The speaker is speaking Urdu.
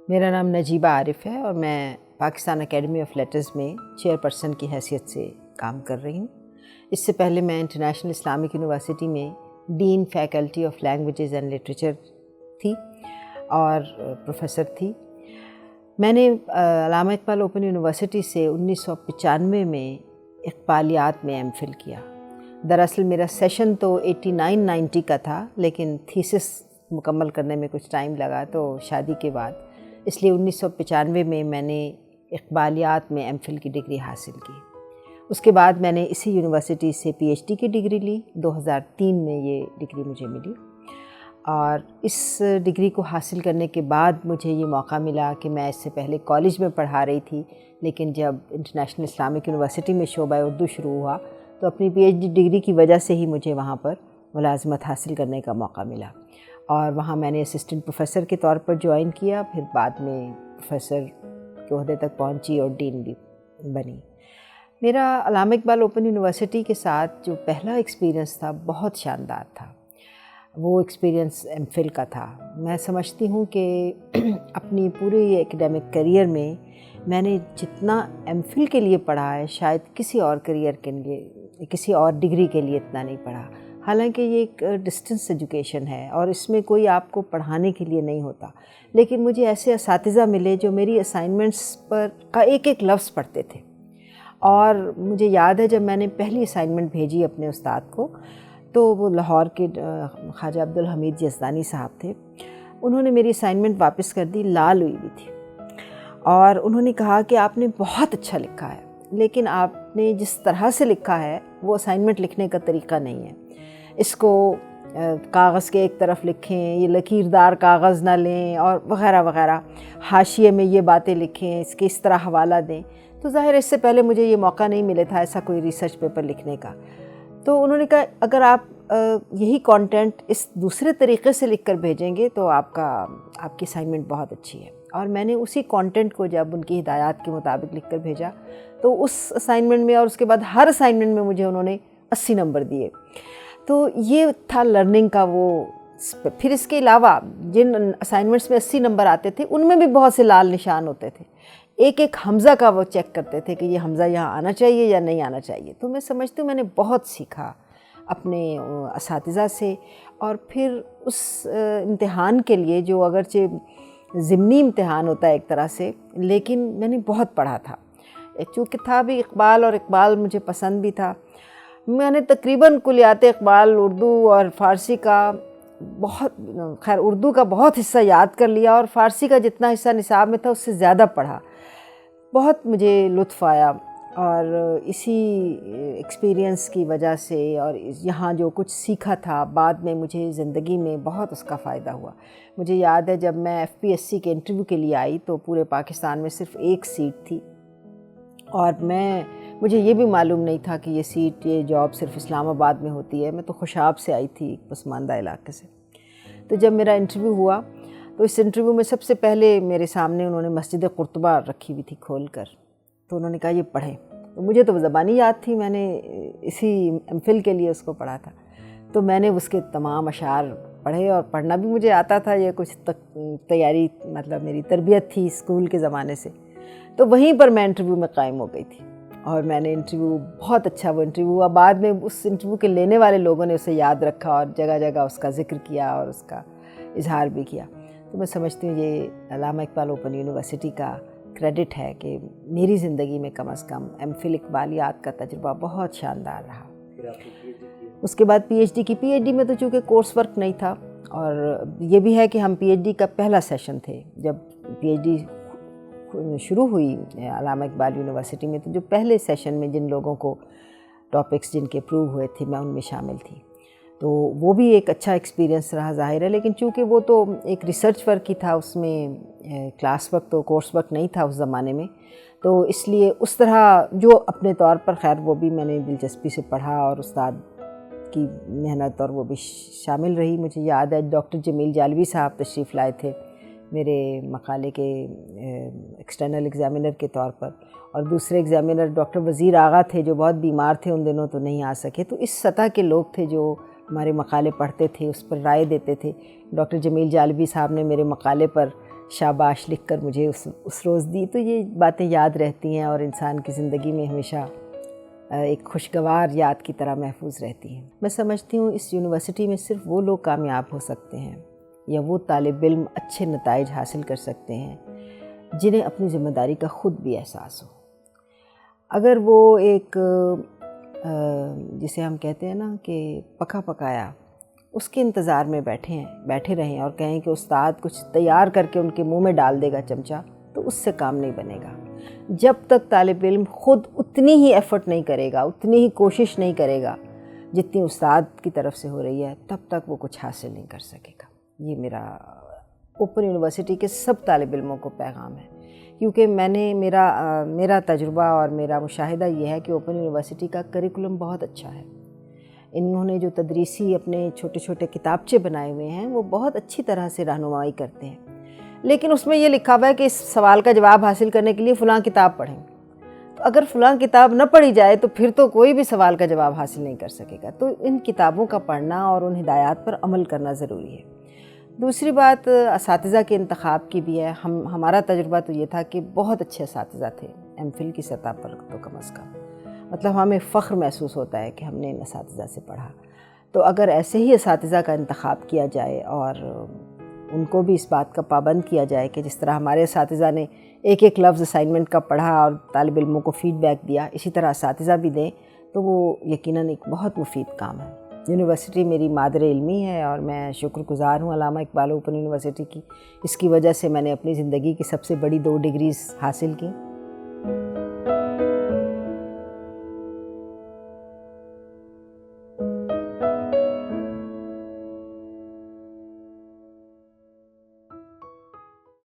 میرا نام نجیبہ عارف ہے اور میں پاکستان اکیڈمی آف لیٹرز میں چیئرپرسن کی حیثیت سے کام کر رہی ہوں۔ اس سے پہلے میں انٹرنیشنل اسلامک یونیورسٹی میں dean faculty of languages and literature تھی اور پروفیسر تھی۔ میں نے علامہ اقبال اوپن یونیورسٹی سے 1995 میں اقبالیات میں ایم فل کیا۔ دراصل میرا سیشن تو 89-90 کا تھا، لیکن تھیسس مکمل کرنے میں کچھ ٹائم لگا تو شادی کے بعد، اس لیے 1995 میں میں نے اقبالیات میں ایم فل کی ڈگری حاصل کی۔ اس کے بعد میں نے اسی یونیورسٹی سے پی ایچ ڈی کی ڈگری لی۔ 2003 میں یہ ڈگری مجھے ملی اور اس ڈگری کو حاصل کرنے کے بعد مجھے یہ موقع ملا کہ میں اس سے پہلے کالج میں پڑھا رہی تھی، لیکن جب انٹرنیشنل اسلامک یونیورسٹی میں شعبہ اردو شروع ہوا تو اپنی پی ایچ ڈی ڈگری کی وجہ سے ہی مجھے وہاں پر ملازمت حاصل کرنے کا موقع ملا اور وہاں میں نے اسسٹنٹ پروفیسر کے طور پر جوائن کیا، پھر بعد میں پروفیسر کے عہدے تک پہنچی اور ڈین بھی بنی۔ میرا علامہ اقبال اوپن یونیورسٹی کے ساتھ جو پہلا ایکسپیرینس تھا بہت شاندار تھا۔ وہ ایکسپیرینس ایم فل کا تھا۔ میں سمجھتی ہوں کہ اپنی پوری ایکڈیمک کیریئر میں میں نے جتنا ایم فل کے لیے پڑھا ہے شاید کسی اور کیریئر کے لیے، کسی اور ڈگری کے لیے اتنا نہیں پڑھا۔ حالانکہ یہ ایک ڈسٹنس ایجوکیشن ہے اور اس میں کوئی آپ کو پڑھانے کے لیے نہیں ہوتا، لیکن مجھے ایسے اساتذہ ملے جو میری اسائنمنٹس پر کا ایک ایک لفظ پڑھتے تھے۔ اور مجھے یاد ہے جب میں نے پہلی اسائنمنٹ بھیجی اپنے استاد کو تو وہ لاہور کے خواجہ عبدالحمید یزدانی صاحب تھے۔ انہوں نے میری اسائنمنٹ واپس کر دی، لال ہوئی ہوئی تھی، اور انہوں نے کہا کہ آپ نے بہت اچھا لکھا ہے، لیکن آپ نے جس طرح سے لکھا ہے وہ اسائنمنٹ لکھنے کا طریقہ نہیں ہے۔ اس کو کاغذ کے ایک طرف لکھیں، یہ لکیردار کاغذ نہ لیں اور وغیرہ وغیرہ، حاشیے میں یہ باتیں لکھیں، اس کے اس طرح حوالہ دیں۔ تو ظاہر اس سے پہلے مجھے یہ موقع نہیں ملے تھا ایسا کوئی ریسرچ پیپر لکھنے کا۔ تو انہوں نے کہا اگر آپ یہی کانٹینٹ اس دوسرے طریقے سے لکھ کر بھیجیں گے تو آپ کی اسائنمنٹ بہت اچھی ہے۔ اور میں نے اسی کانٹینٹ کو جب ان کی ہدایات کے مطابق لکھ کر بھیجا تو اس اسائنمنٹ میں اور اس کے بعد ہر اسائنمنٹ میں مجھے انہوں نے 80 نمبر دیے۔ تو یہ تھا لرننگ کا وہ۔ پھر اس کے علاوہ جن اسائنمنٹس میں 80 نمبر آتے تھے ان میں بھی بہت سے لال نشان ہوتے تھے، ایک ایک حمزہ کا وہ چیک کرتے تھے کہ یہ حمزہ یہاں آنا چاہیے یا نہیں آنا چاہیے۔ تو میں سمجھتی ہوں میں نے بہت سیکھا اپنے اساتذہ سے، اور پھر اس امتحان کے لیے جو اگرچہ ضمنی امتحان ہوتا ہے ایک طرح سے، لیکن میں نے بہت پڑھا تھا، چونکہ تھا بھی اقبال اور اقبال مجھے پسند بھی تھا۔ میں نے تقریباً کلیات اقبال اردو اور فارسی کا اردو کا بہت حصہ یاد کر لیا اور فارسی کا جتنا حصہ نصاب میں تھا اس سے زیادہ پڑھا۔ بہت مجھے لطف آیا اور اسی ایکسپیرینس کی وجہ سے اور یہاں جو کچھ سیکھا تھا بعد میں مجھے زندگی میں بہت اس کا فائدہ ہوا۔ مجھے یاد ہے جب میں ایف پی ایس سی کے انٹرویو کے لیے آئی تو پورے پاکستان میں صرف ایک سیٹ تھی، اور مجھے یہ بھی معلوم نہیں تھا کہ یہ جاب صرف اسلام آباد میں ہوتی ہے۔ میں تو خوشاب سے آئی تھی، ایک پسماندہ علاقے سے۔ تو جب میرا انٹرویو ہوا تو اس انٹرویو میں سب سے پہلے میرے سامنے انہوں نے مسجد قرطبہ رکھی ہوئی تھی کھول کر، تو انہوں نے کہا یہ پڑھیں۔ تو مجھے تو زبانی یاد تھی، میں نے اسی ایم فل کے لیے اس کو پڑھا تھا، تو میں نے اس کے تمام اشعار پڑھے اور پڑھنا بھی مجھے آتا تھا۔ یہ کچھ تیاری، مطلب میری تربیت تھی اسکول کے زمانے سے۔ تو وہیں پر میں انٹرویو میں قائم ہو گئی تھی اور میں نے انٹرویو بہت اچھا وہ انٹرویو ہوا۔ بعد میں اس انٹرویو کے لینے والے لوگوں نے اسے یاد رکھا اور جگہ جگہ اس کا ذکر کیا اور اس کا اظہار بھی کیا۔ تو میں سمجھتی ہوں یہ علامہ اقبال اوپن یونیورسٹی کا کریڈٹ ہے کہ میری زندگی میں کم از کم ایم فل اقبالیات کا تجربہ بہت شاندار رہا۔ اس کے بعد پی ایچ ڈی میں تو چونکہ کورس ورک نہیں تھا، اور یہ بھی ہے کہ ہم پی ایچ ڈی کا پہلا سیشن تھے جب پی ایچ ڈی شروع ہوئی علامہ اقبال یونیورسٹی میں، تو جو پہلے سیشن میں جن لوگوں کو ٹاپکس جن کے اپروو ہوئے تھے میں ان میں شامل تھی، تو وہ بھی ایک اچھا ایکسپیرینس رہا ظاہر ہے۔ لیکن چونکہ وہ تو ایک ریسرچ ورک ہی تھا، اس میں کلاس ورک تو کورس ورک نہیں تھا اس زمانے میں، تو اس لیے اس طرح جو اپنے طور پر خیر وہ بھی میں نے دلچسپی سے پڑھا اور استاد کی محنت اور وہ بھی شامل رہی۔ مجھے یاد ہے ڈاکٹر جمیل جالوی صاحب تشریف لائے تھے میرے مقالے کے ایکسٹرنل ایگزامینر کے طور پر، اور دوسرے ایگزامینر ڈاکٹر وزیر آغا تھے جو بہت بیمار تھے ان دنوں تو نہیں آ سکے۔ تو اس سطح کے لوگ تھے جو ہمارے مقالے پڑھتے تھے، اس پر رائے دیتے تھے۔ ڈاکٹر جمیل جالوی صاحب نے میرے مقالے پر شاباش لکھ کر مجھے اس روز دی، تو یہ باتیں یاد رہتی ہیں اور انسان کی زندگی میں ہمیشہ ایک خوشگوار یاد کی طرح محفوظ رہتی ہیں۔ میں سمجھتی ہوں اس یونیورسٹی میں صرف وہ لوگ کامیاب ہو سکتے ہیں یا وہ طالب علم اچھے نتائج حاصل کر سکتے ہیں جنہیں اپنی ذمہ داری کا خود بھی احساس ہو۔ اگر وہ ایک جسے ہم کہتے ہیں نا کہ پکا پکایا اس کے انتظار میں بیٹھے رہیں اور کہیں کہ استاد کچھ تیار کر کے ان کے منہ میں ڈال دے گا چمچہ، تو اس سے کام نہیں بنے گا۔ جب تک طالب علم خود اتنی ہی ایفرٹ نہیں کرے گا، اتنی ہی کوشش نہیں کرے گا جتنی استاد کی طرف سے ہو رہی ہے، تب تک وہ کچھ حاصل نہیں کر سکے گا۔ یہ میرا اوپن یونیورسٹی کے سب طالب علموں کو پیغام ہے، کیونکہ میرا تجربہ اور میرا مشاہدہ یہ ہے کہ اوپن یونیورسٹی کا کریکولم بہت اچھا ہے۔ انہوں نے جو تدریسی اپنے چھوٹے چھوٹے کتابچے بنائے ہوئے ہیں وہ بہت اچھی طرح سے رہنمائی کرتے ہیں، لیکن اس میں یہ لکھا ہوا ہے کہ اس سوال کا جواب حاصل کرنے کے لیے فلاں کتاب پڑھیں۔ تو اگر فلاں کتاب نہ پڑھی جائے تو پھر تو کوئی بھی سوال کا جواب حاصل نہیں کر سکے گا۔ تو ان کتابوں کا پڑھنا اور ان ہدایات پر عمل کرنا ضروری ہے۔ دوسری بات اساتذہ کے انتخاب کی بھی ہے۔ ہمارا تجربہ تو یہ تھا کہ بہت اچھے اساتذہ تھے، ایم فل کی سطح پر تو کم از کم، مطلب ہمیں فخر محسوس ہوتا ہے کہ ہم نے ان اساتذہ سے پڑھا۔ تو اگر ایسے ہی اساتذہ کا انتخاب کیا جائے اور ان کو بھی اس بات کا پابند کیا جائے کہ جس طرح ہمارے اساتذہ نے ایک ایک لفظ اسائنمنٹ کا پڑھا اور طالب علموں کو فیڈ بیک دیا، اسی طرح اساتذہ بھی دیں، تو وہ یقیناً ایک بہت مفید کام ہے۔ یونیورسٹی میری مادر علمی ہے اور میں شکر گزار ہوں علامہ اقبال اوپن یونیورسٹی کی۔ اس کی وجہ سے میں نے اپنی زندگی کی سب سے بڑی 2 ڈگریز حاصل کی۔